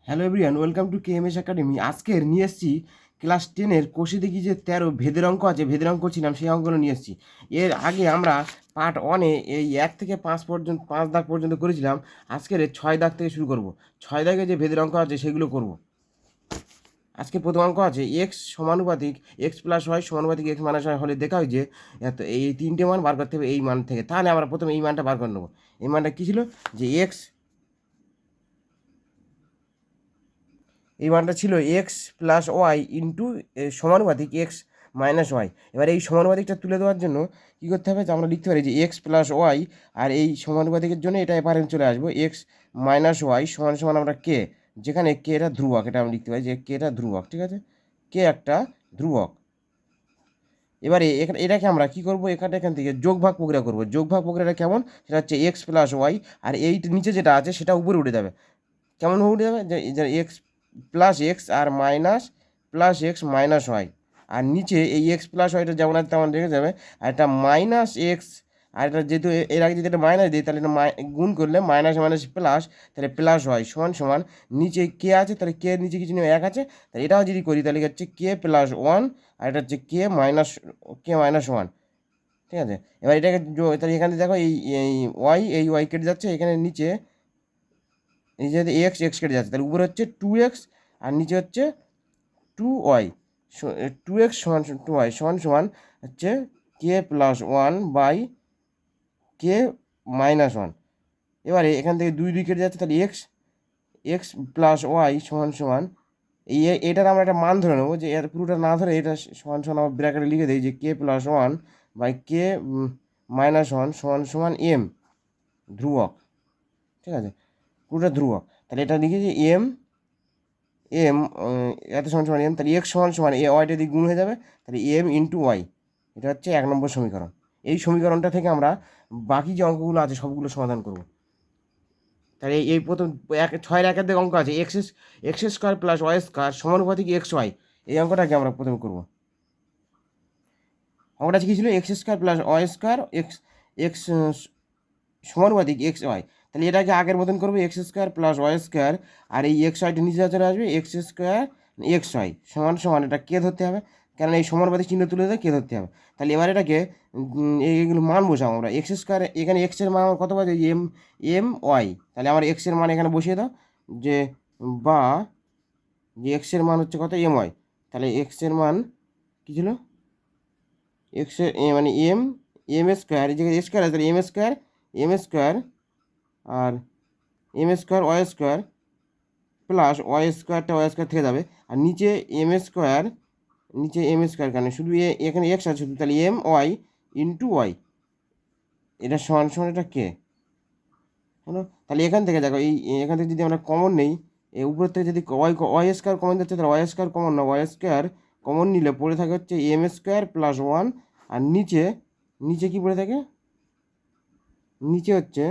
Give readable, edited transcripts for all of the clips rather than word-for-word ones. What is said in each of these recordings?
Hello everyone, welcome to KMS academy. আজকের নিয়ে এসেছি ক্লাস 10-এর কোষে দেখি যে 13 ভেদের অঙ্ক আছে, ভেদের অঙ্ক করছিলাম, সেই অঙ্কগুলো নিয়ে এসেছি। এর আগে আমরা পার্ট 1-এ এই 1 থেকে 5 পর্যন্ত 5 দাগ পর্যন্ত করেছিলাম। আজকের 6 দাগ থেকে শুরু করব। 6 দাগে যে ভেদের অঙ্ক আছে সেগুলো করব। আজকে প্রথম অঙ্ক আছে এক্স সমানুপাতিক এক্স প্লাস ওয়াই সমানুপাতিক এক্স মাইনাস ওয়াই হলে দেখা হয় যে এত এই তিনটে মান বার করতে হবে এই মান থেকে। তাহলে আমরা প্রথমে এই মানটা বার করে নেবো। এই মানটা কী ছিল? যে এক্স, এই মানটা ছিল এক্স প্লাস ওয়াই ইন্টু সমানুপাতিক এক্স মাইনাস ওয়াই। এবার এই সমানুপাতিকটা তুলে দেওয়ার জন্য কী করতে হবে? যে আমরা লিখতে পারি যে এক্স প্লাস ওয়াই, আর এই সমানুপাতিকের জন্য এটা এপারে চলে আসবো এক্স মাইনাস ওয়াই সমান সমান আমরা কে, যেখানে কে এটা ধ্রুবক, এটা আমরা লিখতে পারি যে কে এটা ধ্রুবক, ঠিক আছে? কে একটা ধ্রুবক। এবারে এটাকে আমরা কী করবো? এখান থেকে যোগ ভাগ প্রক্রিয়া করবো। যোগ ভাগ প্রক্রিয়াটা কেমন? সেটা হচ্ছে এক্স প্লাস ওয়াই, আর এই নিচে যেটা আছে সেটা উপরে উঠে যাবে। কেমন উঠে যাবে? যে এক্স প্লাস এক্স আর minus plus X minus Y, আর নিচে এই এক্স প্লাস ওয়াইটা যেমন আছে তেমন রেখে যাবে। আর এটা মাইনাস এক্স, আর এটা যেহেতু এর আগে যদি এটা মাইনাস দিই তাহলে এটা গুণ করলে মাইনাস মাইনাস প্লাস, তাহলে প্লাস ওয়াই সমান সমান নিচে কে আছে, তাহলে কে নিচে কিছু নেই, এক আছে, তাহলে এটাও যদি করি তাহলে হচ্ছে কে প্লাস ওয়ান, আর এটা হচ্ছে কে মাইনাস ওয়ান, ঠিক আছে? এবার এটাকে তাহলে এখানে দেখো এই ওয়াই কেটে যাচ্ছে, এখানে নিচে এই যে এক্স এক্স কেটে যাচ্ছে, তাহলে উপরে হচ্ছে 2x আর নিচে হচ্ছে 2y। 2x সমান 2y সমান সমান হচ্ছে K plus one by K minus one. এবারে এখান থেকে দুই দুই কেটে যাচ্ছে, তাহলে এক্স এক্স প্লাস ওয়াই সমান সমান এটার আমরা একটা মান ধরে নেবো, যে এর পুরোটা না ধরে এটা সমান সমান আমরা ব্র্যাকেটে লিখে দিই যে K plus one by K minus one সমান সমান এম, ধ্রুবক, ঠিক আছে? পুরোটা ধ্রুবক, তাহলে এটা লিখে যে এম এম এত সমান সমান এম, তাহলে এক্স সমান সমান এ ওয়াইটা দিয়ে গুণ হয়ে যাবে, তাহলে এম ইন্টু ওয়াই। এটা হচ্ছে 1 নম্বর সমীকরণ। এই সমীকরণটা থেকে আমরা বাকি যে অঙ্কগুলো আছে সবগুলো সমাধান করব। তাহলে এই প্রথম 6-এর 1 দিকে অঙ্ক আছে x x square plus Y square সমানুপাতিক এক্স ওয়াই। এই অঙ্কটাকে আমরা প্রথমে করব। অঙ্কটা কী ছিল? X square plus Y square x x সমানুপাতিক এক্স ওয়াই। তাহলে এটাকে আগের মতন করবো x square plus Y square, আর এই এক্স ওয়াইটা নিচে চলে আসবে এক্স স্কোয়ার এক্স ওয়াই সমান সমান এটা কে ধরতে হবে, কারণ এই সমানুপাতিক চিহ্ন তুলে দিয়ে কে ধরতে হবে। তাহলে এবার এটাকে এইগুলো মান বসাবো আমরা। এক্স স্কোয়ার এখানে এক্সের মান আমার কত পাচ্ছে? M M Y. তাহলে আমার এক্সের মান এখানে বসিয়ে দাও, যে বা যে এক্সের মান হচ্ছে কত? M Y. তাহলে এক্সের মান কী ছিল? এক্সের মানে এম এম স্কোয়ার, এই জায়গায় স্কোয়ার আছে, তাহলে এম স্কোয়ার আর m square y square plus y স্কোয়ারটা ওয়াই স্কোয়ার থেকে যাবে, আর নিচে এম স্কোয়ার কেন? শুধু এখানে এক্স আছে শুধু, তাহলে এম ওয়াই ইন্টু ওয়াই, এটা সমান সমান এটা কে হলো। তাহলে এখান থেকে দেখো এখান থেকে যদি আমরা কমন নেই, এই উপর থেকে যদি ওয়াই স্কোয়ার কমন যাচ্ছে, তাহলে ওয়াই স্কোয়ার কমন না, ওয়াই স্কোয়ার কমন নিলে পড়ে থাকে হচ্ছে এম স্কোয়ার প্লাস ওয়ান, আর নিচে নিচে কী পড়ে থাকে? নিচে হচ্ছে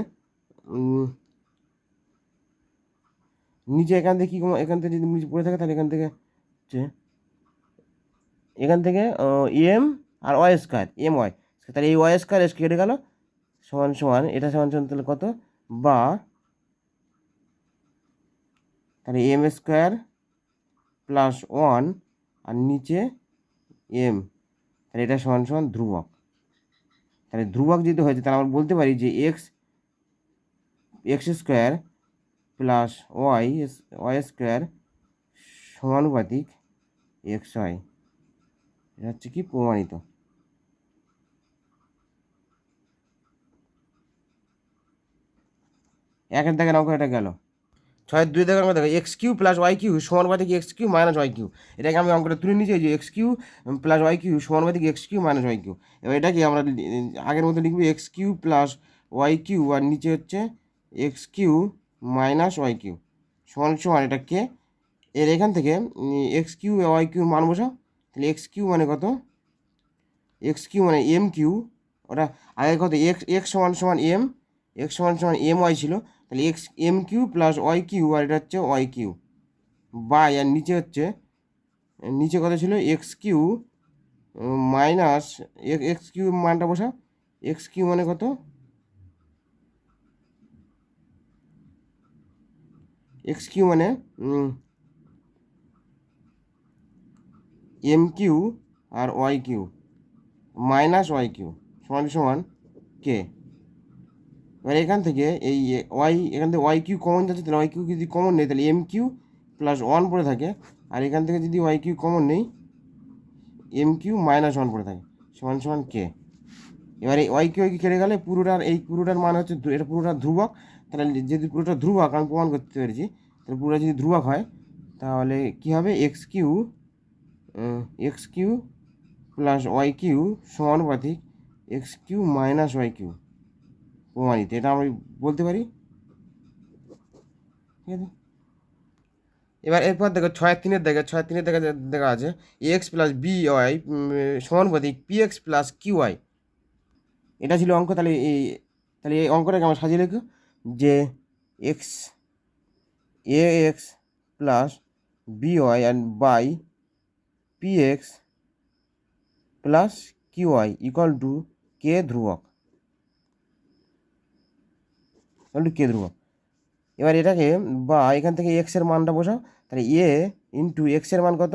নিচে এখান থেকে এখান থেকে যদি নিচে পড়ে থাকে তাহলে হচ্ছে এখান থেকে M R Y square M Y, তাহলে এই ওয়াই স্কোয়ার এস কেটে গেল সমান সমান এটা সমান সমান তাহলে কত? বা তাহলে এম স্কোয়ার প্লাস ওয়ান আর নিচে এম, তাহলে এটা সমান সমান ধ্রুবক। তাহলে ধ্রুবক যদি হয়েছে তাহলে আমরা বলতে পারি যে X x square plus Y square সমানুপাতিক এক্স ওয়াই। এটা হচ্ছে কি প্রমাণিত। একের দাগের অঙ্ক এটা গেল। 6-2 দাগের অঙ্ক দেখো x Q plus Y q সমানুপাতিক x Q minus Y q. এটাকে আমি অঙ্কটা তুলে নিয়েছি যে x Q plus Y q সমানুপাতিক x Q minus Y q. এবার এটাকে আমরা আগের মতো লিখবো x Q plus Y q, আর নিচে হচ্ছে x Q minus Y Q সমান সমান এটা কে। এর এখান থেকে এক্স কিউ ওয়াই কিউ মান বসাও, তাহলে এক্স কিউ মানে কত? এক্স কিউ মানে এম কিউ, ওটা আগে কত? এক্স এক্স সমান সমান এম, এক্স সমান সমান এম ওয়াই ছিল, তাহলে x m q plus Y q, আর এটা হচ্ছে ওয়াই কিউ বাই, আর নিচে হচ্ছে নিচে কত ছিল? X Q minus x q মানটা বসা, এক্স কিউ মানে কত? এক্স কিউ মানে এম কিউ আর y q minus Y Q সমান সমান কে। এবার এখান থেকে এই ওয়াই, এখান থেকে ওয়াই কিউ কমন যাচ্ছে, তাহলে ওয়াই কিউ যদি কমন নেই তাহলে এম কিউ প্লাস ওয়ান পড়ে থাকে, আর এখান থেকে যদি ওয়াই কিউ কমন নেই এম কিউ মাইনাস ওয়ান পড়ে থাকে সমান সমান কে। এবারে ওয়াই কিউ কেটে গেলে পুরোটার, এই পুরোটার মান হচ্ছে, এটা পুরোটা ধ্রুবক, তাহলে যদি পুরোটা ধ্রুবক আমি প্রমাণ করতে পেরেছি, তাহলে পুরোটা যদি ধ্রুবক হয় তাহলে কী হবে, x Q plus Y q সমানুপাতিক x Q minus Y q প্রমাণিত, এটা আমি বলতে পারি। ঠিক আছে, এবার এরপর দেখো 6-3 দেখা আছে এক্স প্লাস বি ওয়াই সমানুপাতিক P x plus Q Y. এটা ছিল অঙ্ক। তাহলে এই অঙ্কটাকে আমরা সাজিয়ে রেখো যে x a x plus B y and by p x plus Q y equal to k ধ্রুবক, এবার এটাকে বা এখান থেকে এক্সের মানটা বসাও, তাহলে এ ইন্টু এক্সের মান কত,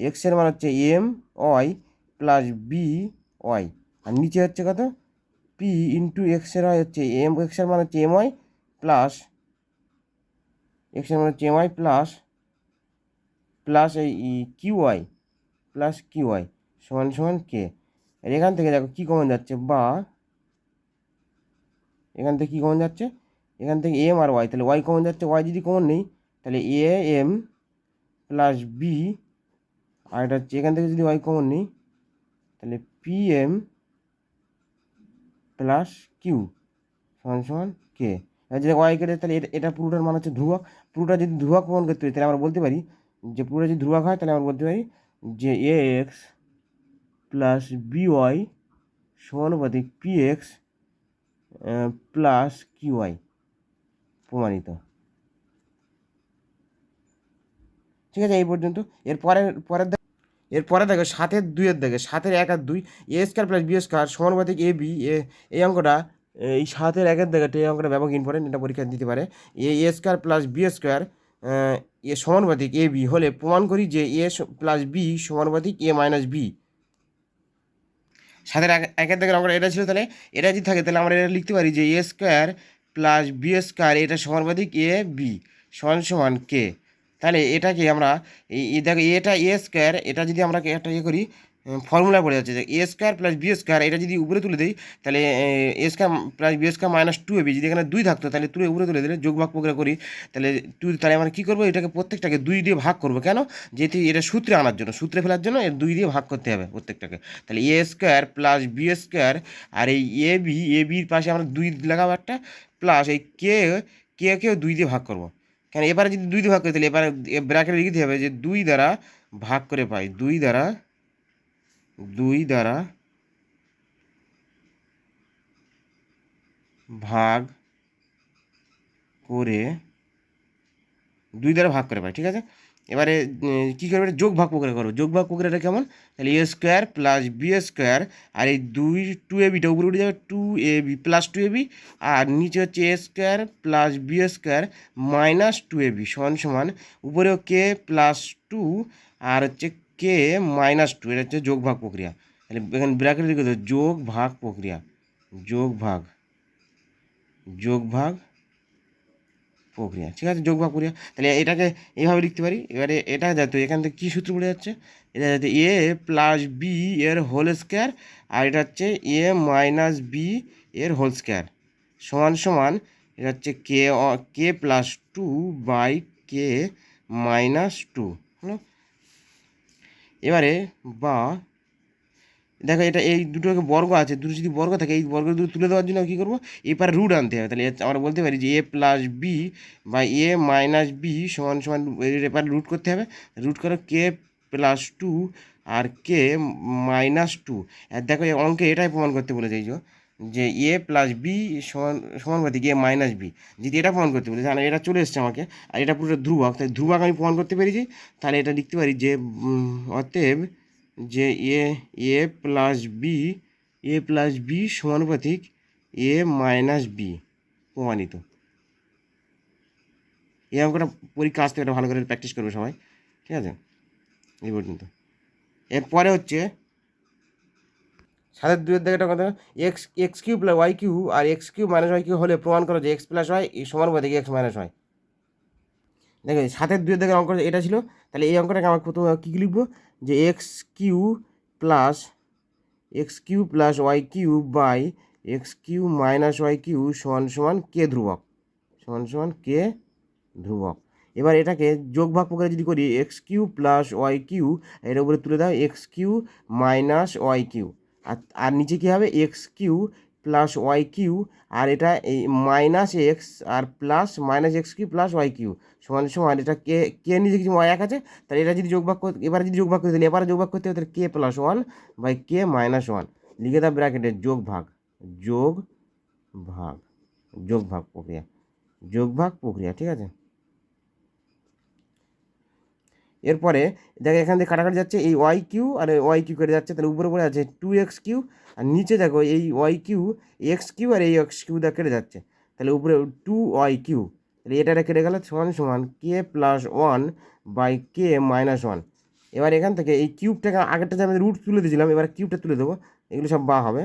এক্সের মান হচ্ছে m y plus B y, আর নিচে হচ্ছে কত পি ইন্টু এক্সের ওয়াই হচ্ছে এক্সের মান হচ্ছে এম ওয়াই প্লাস এক্সের মান হচ্ছে এম ওয়াই প্লাস এই কিউ ওয়াই সমান সমান কে। আর এখান থেকে দেখো কী কমন যাচ্ছে, বা এখান থেকে কী কমন যাচ্ছে, এখান থেকে এম আর ওয়াই, তাহলে ওয়াই কমন যাচ্ছে, ওয়াই যদি কমন নেই তাহলে এ এম প্লাস বি, আর এটা হচ্ছে এখান থেকে যদি ওয়াই কমন নেই তাহলে পি এম প্লাস কিউ সমান সমান কে। আর যদি ওয়াই কেটে তাহলে এটা পুরোটার মান হচ্ছে ধ্রুবক, পুরোটা যদি ধ্রুবক প্রমাণ করতে পারি তাহলে আমরা বলতে পারি যে পুরোটা যদি ধ্রুবক হয় তাহলে আমরা বলতে পারি যে A x plus B Y সমানুপাতিক P x plus Q Y প্রমাণিত। ঠিক আছে, এই পর্যন্ত। এরপরে দেখো 7-2 দেখে 7-1-2 এ স্কোয়ার প্লাস বি স্কোয়ার সমানুপাতিক এ বি, এই অঙ্কটা, এই 7-1 দেখে এই অঙ্কটা ব্যাপক ইম্পর্টেন্ট, এটা পরীক্ষা দিতে পারে। এ স্কোয়ার প্লাস বি স্কোয়ার এ সমানুপাতিক এ বি হলে প্রমাণ করি যে এ প্লাস বি সমানুপাতিক এ মাইনাস বি। 7-1 দেখে অঙ্কটা এটা ছিল, তাহলে এটা যদি থাকে তাহলে আমরা এটা লিখতে পারি যে a square plus b square এটা সমানুপাতিক এ বি সমান সমান কে। তাহলে এটাকে আমরা দেখো এটা এ স্কোয়ার, এটা যদি আমরা একটা করি ফর্মুলা পড়ে যাচ্ছে যে a square plus b square, এটা যদি উপরে তুলে দিই তাহলে a square plus b square minus 2ab, যদি এখানে 2 থাকতো তাহলে উপরে তুলে দিলে যোগ ভাগ প্রক্রিয়া করি তাহলে 2, তাহলে আমরা কী করবো, এটাকে প্রত্যেকটাকে 2 দিয়ে ভাগ করবো, কেন, যেহেতু এটা সূত্রে আনার জন্য, সূত্রে ফেলার জন্য এর 2 দিয়ে ভাগ করতে হবে প্রত্যেকটাকে। তাহলে a square plus b square, আর এই এ বির পাশে আমরা 2 লাগাবো একটা, প্লাস এই কেও 2 দিয়ে ভাগ করবো, কেন এবারে যদি 2 দিয়ে ভাগ করি তাহলে এবারে ব্র্যাকেটে লিখতে হবে যে 2 দ্বারা ভাগ করে পাই, 2 দ্বারা ভাগ করে 2 দ্বারা ভাগ করে পাই। ঠিক আছে, এবারে কী করবে, যোগ ভাগ প্রক্রিয়া করবো। যোগ ভাগ প্রক্রিয়াটা কেমন, তাহলে a square plus b square, আর এই 2ab উপরে উঠে যাবে 2ab প্লাস 2ab, আর নিচে হচ্ছে a square plus b square minus 2ab সমান সমান উপরেও কে প্লাস 2 আর হচ্ছে কে মাইনাস 2, এটা হচ্ছে যোগ ভাগ প্রক্রিয়া। তাহলে এখানে ব্র্যাকেট লিখে দেবো যোগ ভাগ প্রক্রিয়া, যোগ ভাগ প্রক্রিয়া। ঠিক আছে, যোগ ভাগ প্রক্রিয়া, তাহলে এটাকে এইভাবে লিখতে পারি। এবারে এটা যাতে এখান থেকে কী সূত্র পড়ে যাচ্ছে, এটা যাতে এ প্লাস বি এর হোল স্কোয়ার, আর এটা হচ্ছে এ মাইনাস বি এর হোল স্কোয়ার সমান সমান, এটা হচ্ছে K plus 2 by K minus 2 হলো। এবারে বা দেখো এটা এই দুটোকে বর্গ আছে, দুটো যদি বর্গ থাকে এই বর্গ দুটো তুলে দেওয়ার জন্য কী করবো, এপারে রুট আনতে হবে। তাহলে আমরা বলতে পারি যে এ প্লাস বি বা এ মাইনাস বি সমান সমান, এপারে রুট করতে হবে, রুট করে কে প্লাস 2 আর কে মাইনাস 2। আর দেখো এই অঙ্কে এটাই প্রমাণ করতে বলেছে যে এ প্লাস বি সমানুপাতিক এ মাইনাস বি, যদি এটা প্রমাণ করতে বলেছে, এটা চলে এসছে আমাকে, আর এটা পুরো ধ্রুবক, তাই ধ্রুবক আমি প্রমাণ করতে পেরেছি। তাহলে এটা লিখতে পারি যে অতএব যে এ প্লাস বি সমানুপাতিক এ মাইনাস বি প্রমাণিত। এই অঙ্কটা পরীক্ষা আসতে এটা ভালো করে প্র্যাকটিস করবে সবাই, ঠিক আছে? এই পর্যন্ত। এরপরে হচ্ছে 7-2 একটা কথা, x Q plus Y q আর x Q minus Y q হলে প্রমাণ করো যে এক্স প্লাস ওয়াই সমানুপাতিক এক্স মাইনাস ওয়াই। দেখো 7-2 অঙ্ক এটা ছিল, তাহলে এই অঙ্কটাকে আমার প্রথমে কী লিখবো, যে x Q plus Y Q by X Q minus Y Q সমান সমান কে ধ্রুবক, সমান সমান কে ধ্রুবক। এবার এটাকে যোগ ভাগ প্রকারে যদি করি, x Q plus Y q এর উপরে তুলে দাও x Q minus Y q, আর নিচে কী হবে x Q plus Y q, আর এটা এই মাইনাস এক্স আর plus minus x Q plus Y Q সমান সমান এটা কে কে নিচে কিছু ওয়াই এক আছে, তাহলে এটা যদি যোগ ভাগ এবারে যদি যোগ ভাগ করতে, তাহলে এবারে যোগ ভাগ করতে হবে, তাহলে k plus one by K minus one, লিখে দাও ব্র্যাকেটে যোগ ভাগ যোগ ভাগ যোগ ভাগ প্রক্রিয়া, যোগ ভাগ প্রক্রিয়া, ঠিক আছে? এরপরে দেখো এখান থেকে কাটাকাটি যাচ্ছে, এই ওয়াই কিউ আর ওয়াই কিউ কেটে যাচ্ছে, তাহলে উপরে উপরে আছে 2x কিউ, আর নিচে দেখো এই Y Q x Q R এই এক্স কিউ দা কেটে যাচ্ছে, তাহলে উপরে 2y কিউ, তাহলে এটা কেটে গেলে সমান সমান k plus one by K minus one. এবার এখান থেকে এই কিউবটাকে আগেরটা যে আমি রুট তুলে দিয়েছিলাম, এবার কিউবটা তুলে দেবো, এগুলো সব বা হবে।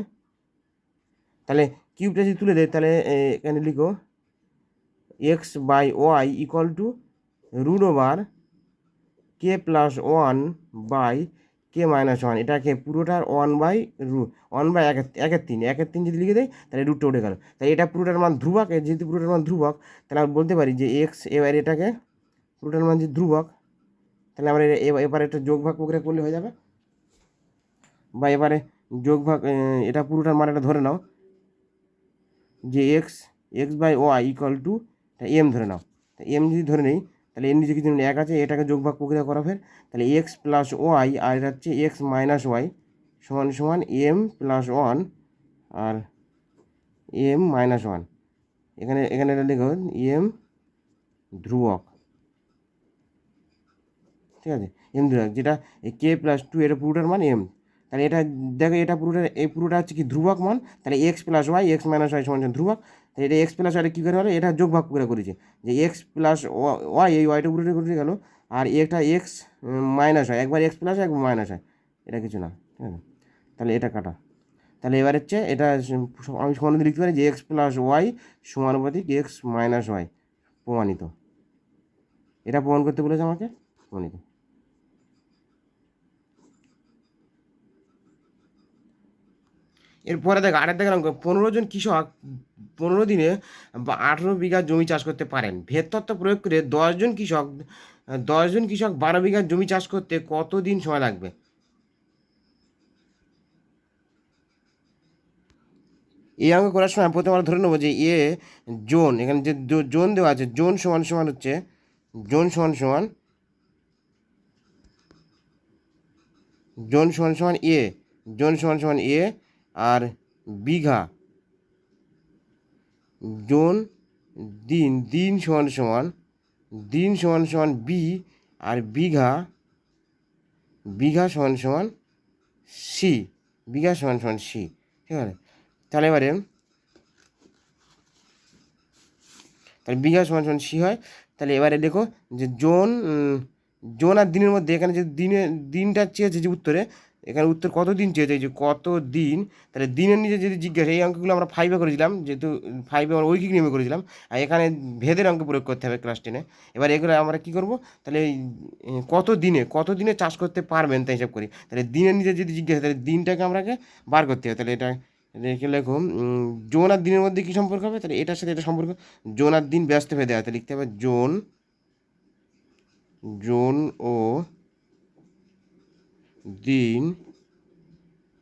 তাহলে কিউবটা যদি তুলে দেয়, তাহলে এখানে লিখো X by Y equal to root over K plus one by K minus one, এটাকে পুরোটার ওয়ান বাই একের তিন যদি লিখে দেয়, তাহলে রুটটা উঠে গেল, তাই এটা পুরোটার মান ধ্রুবক, যেহেতু পুরোটার মান ধ্রুবক, তাহলে আমরা বলতে পারি যে এক্স, এবার এটাকে পুরোটার মান যে ধ্রুবক, তাহলে আমরা এবার এটা যোগ ভাগ প্রক্রিয়া করলে হয়ে যাবে, বা এবারে যোগ ভাগ এটা পুরোটার মান এটা ধরে নাও যে X X by Y equal to M ধরে নাও, তা এম যদি ধরে নেই, তাহলে এর নিচে কিছু এক আছে, এটাকে যোগ ভাগ প্রক্রিয়া করা ফের, তাহলে এক্স প্লাস ওয়াই আর এটা হচ্ছে এক্স মাইনাস ওয়াই সমান সমান এম প্লাস ওয়ান আর এম মাইনাস ওয়ান, এখানে এখানে এটা লিখো এম ধ্রুবক, ঠিক আছে? এম ধ্রুবক, যেটা কে প্লাস টু এটা পুরোটার মান এম, তাহলে এটা দেখো এটা পুরোটা হচ্ছে কি ধ্রুবক মান, তাহলে X plus Y X minus Y সমান ধ্রুবক, তাহলে এটা এক্স প্লাস ওয়াইটা কী করে হলো, এটা যোগ ভাগ করে করেছে, যে এক্স প্লাস ওয়াই এই ওয়াইটা পুরোটা করে গেলো, আর এটা এক্স মাইনাস হয়, একবার এক্স প্লাস হয় একবার মাইনাস হয়, এটা কিছু না, ঠিক আছে? তাহলে এটা কাটা, তাহলে এবার হচ্ছে এটা আমি সমানুপাতিক লিখতে পারি যে এক্স প্লাস ওয়াই সমানুপাতিক এক্স মাইনাস ওয়াই, প্রমাণিত। এটা প্রমাণ করতে বলেছে আমাকে, প্রমাণিত। এরপরে দেখ আরেক দেখলাম 15 জন কৃষক 15 দিনে 18 বিঘা জমি চাষ করতে পারেন, ভেদ তত্ত্ব প্রয়োগ করে 10 জন কৃষক 12 বিঘা জমি চাষ করতে কত দিন সময় লাগবে? এই অঙ্ক করার সময় প্রথমে আমরা ধরে নেবো যে জোন, এখানে যে জোন দেওয়া আছে, জোন সমান সমান হচ্ছে জোন সমান সমান জোন সমান সমান এ, জোন সমান সমান এ, আর বিঘা জোন দিন সমান সমান বি, আর বিঘা সমান সমান সি, বিঘা সমান সমান সি, ঠিক আছে? তাহলে এবারে তাহলে বিঘা সমান সমান সি হয়, তাহলে এবারে দেখো যে জোন আর দিনের মধ্যে এখানে যে দিনটা চেয়েছে যে উত্তরে, এখানে উত্তর কত দিন চেয়েছে, যে কত দিন, তাহলে দিনের নিচে যদি জিজ্ঞাসা, এই অঙ্কগুলো আমরা 5-এ করেছিলাম, যেহেতু 5-এ আমরা ঐকিক নিয়মে করেছিলাম, আর এখানে ভেদের অঙ্ক প্রয়োগ করতে হবে ক্লাস 10-এ। এবার এগুলো আমরা কী করবো, তাহলে কত দিনে চাষ করতে পারবেন তাই হিসাব করি, তাহলে দিনের নিচে যদি জিজ্ঞাসা, তাহলে দিনটাকে আমরাকে বার করতে হবে, তাহলে এটা রেখে লেখো জোন আর দিনের মধ্যে কী সম্পর্ক হবে, তাহলে এটার সাথে এটা সম্পর্ক, জোন আর দিন ব্যস্ত ভেদে আছে, লিখতে হবে জোন ও দিন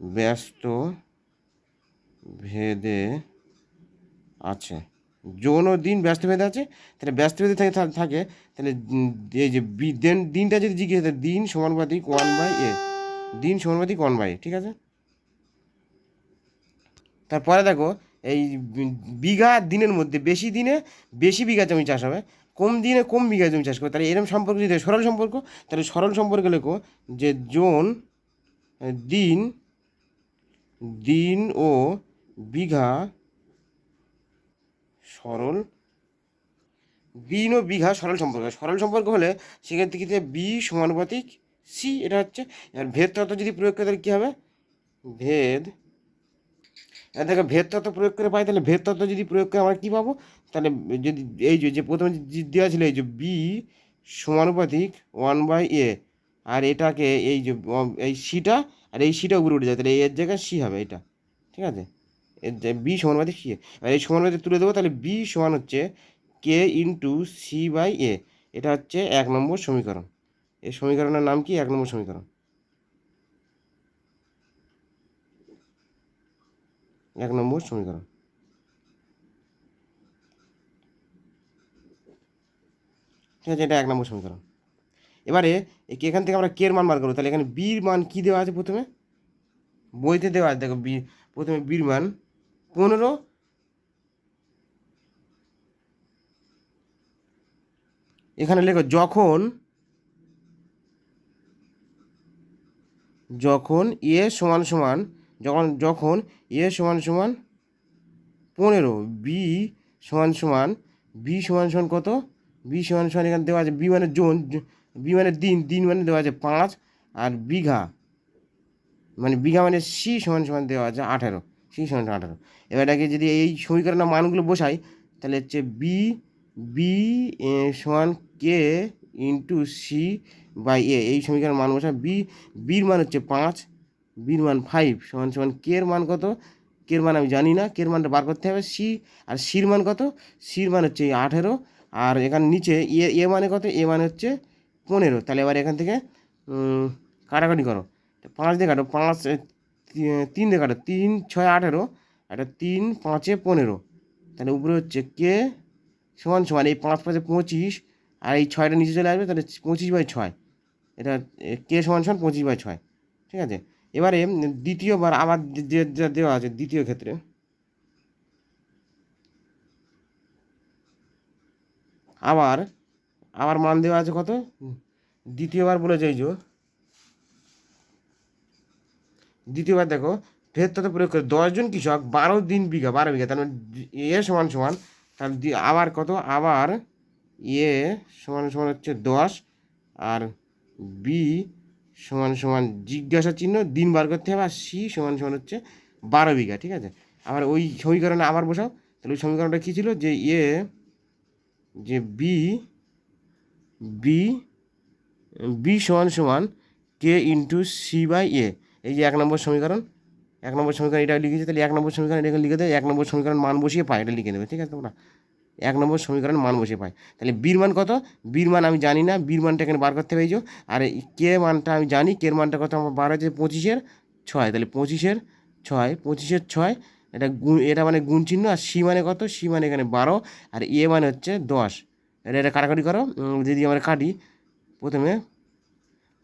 ব্যস্ত ভেদে আছে, জোন ও দিন ব্যস্ত ভেদে আছে, তাহলে ব্যস্ত ভেদে থাকে তাহলে এই যে দিনটা যদি জিজ্ঞেস, দিন সমানুপাতিক 1/a, দিন সমানুপাতিক 1/a, ঠিক আছে? তারপরে দেখো এই বিঘা দিনের মধ্যে বেশি বিঘা জমি চাষ হবে, কম দিনে কম বিঘা জমি চাষ করবে, তাহলে এরকম সম্পর্ক যদি সরল সম্পর্ক, তাহলে সরল সম্পর্ক লেখো যে জোন দিন ও বিঘা সরল দিন ও বিঘা সরল সম্পর্ক হলে সেখান থেকে বি সমানুপাতিক সি, এটা হচ্ছে। এবার ভেদ তত্ত্ব যদি প্রয়োগ করে তাহলে কী হবে, ভেদ, দেখো ভেদ তত্ত্ব প্রয়োগ করে পাই, তাহলে ভেদ তত্ত্ব যদি প্রয়োগ করে আমরা কী পাবো, তাহলে যদি এই যে প্রথমে দেওয়া ছিল এই যে বি সমানুপাতিক 1/a, আর এটাকে এই যে এই সিটা আর এই সিটা উপরে উঠে যায়, তাহলে এর জায়গায় সি হবে এটা, ঠিক আছে। এর বি সমানুপাতিক সি, আর এই সমানুপাতিক তুলে দেবো, তাহলে বি সমান হচ্ছে কে ইন্টু c/a, এটা হচ্ছে 1 নম্বর সমীকরণ। এই সমীকরণের নাম কি, 1 নম্বর সমীকরণ, 1 নম্বর সমীকরণ, ঠিক আছে। এটা 1 নম্বর সমীকরণ। এবারে এখান থেকে আমরা কের মান বার করবো, তাহলে এখানে বির মান কী দেওয়া আছে, প্রথমে বইতে দেওয়া আছে, দেখো প্রথমে বির মান 15, এখানে লেখো যখন এ সমান সমান, যখন এ সমান সমান 15, বি সমান সমান, কত, বি সমান সমান এখানে দেওয়া আছে বি মানে জোন, বি মানে দিন মানে দেওয়া আছে 5, আর বিঘা মানে সি সমান সমান দেওয়া আছে 18, সি সমান 18। এবার এটাকে যদি এই সমীকরণের মানগুলো বসাই, তাহলে হচ্ছে বি সমান কে ইন্টু c/a, এই সমীকরণের মান বসাই, বির মান হচ্ছে 5, বির মান 5 সমান সমান কের মান কত, কের মান আমি জানি না, কের মানটা বার করতে হবে, আর সির মান কত, সির মান হচ্ছে 18, আর এখানে নিচে এ মানে কত, এ মানে হচ্ছে 15। তাহলে এবার এখান থেকে কাটাকাটি করো, 5 দিয়ে কাটো, 5 3 দিয়ে কাটো, 3 6 18, এটা 3 5 15, তাহলে উপরে হচ্ছে কে সমান সমান এই 5 5 25, আর এই 6টা নিচে চলে আসবে, তাহলে 25/6, এটা কে সমান সমান 25/6, ঠিক আছে। এবারে দ্বিতীয়বার আবার যে দেওয়া আছে দ্বিতীয় ক্ষেত্রে, আবার মান দেওয়া আছে কত, দ্বিতীয়বার বলে যাই যে দ্বিতীয়বার দেখো ভেদ তত্ত্ব প্রয়োগ করে 10 জন কৃষক 12 দিন বিঘা, 12 বিঘা, তার মানে এ সমান সমান, তাহলে আবার কত, আবার এ সমান সমান হচ্ছে 10, আর বি সমান সমান জিজ্ঞাসা চিহ্ন দিন বার করতে হবে, আর সি সমান সমান হচ্ছে 12 বিঘা, ঠিক আছে। আবার ওই সমীকরণে আবার বসাও, তাহলে ওই সমীকরণটা কী ছিল, যে যে বি বি সমান সমান কে ইন্টু c/a, এই যে 1 নম্বর সমীকরণ, 1 নম্বর সমীকরণ এটা লিখেছে, তাহলে 1 নম্বর সমীকরণ এটাকে লিখে দেয়, 1 নম্বর সমীকরণ মান বসিয়ে পাই, এটা লিখে নেবে, ঠিক আছে তোমরা। 1 নম্বর সমীকরণ মান বসিয়ে পাই, তাহলে বির মান কত, বির মান আমি জানি না, বির মানটা এখানে বার করতে হবে, আর কে মানটা আমি জানি, কের মানটা কত আমার বার হচ্ছে 25/6, তাহলে 25/6, এটা এটা মানে গুণ চিহ্ন, আর সি মানে কত, সি মানে এখানে 12, আর এ মানে হচ্ছে 10, এটা কাটাকাটি করো, যদি আমরা কাটি, প্রথমে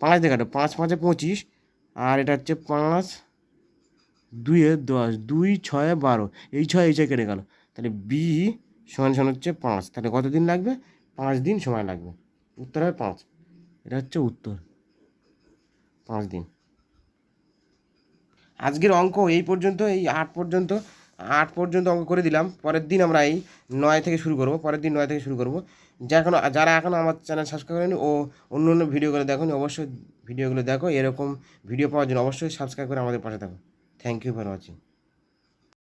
5 দিয়ে কাটো, 5 5 25, আর এটা হচ্ছে 5 2 10, 2 6 12, এই 6 কেটে গেল, তাহলে বি সমান সমান হচ্ছে 5, তাহলে কত দিন লাগবে, 5 দিন সময় লাগবে, উত্তর হবে 5, এটা হচ্ছে উত্তর, 5 দিন। আজকের অঙ্ক এই পর্যন্ত, এই 8 পর্যন্ত অঙ্ক করে দিলাম। পরের দিন আমরা এই 9 থেকে শুরু করব, যারা এখনও আমার চ্যানেল সাবস্ক্রাইব করেনি ও অন্য ভিডিওগুলো দেখুন, অবশ্যই ভিডিওগুলো দেখো, এরকম ভিডিও পাওয়ার জন্য অবশ্যই সাবস্ক্রাইব করে আমাদের পাশে থাকো। Thank you for watching.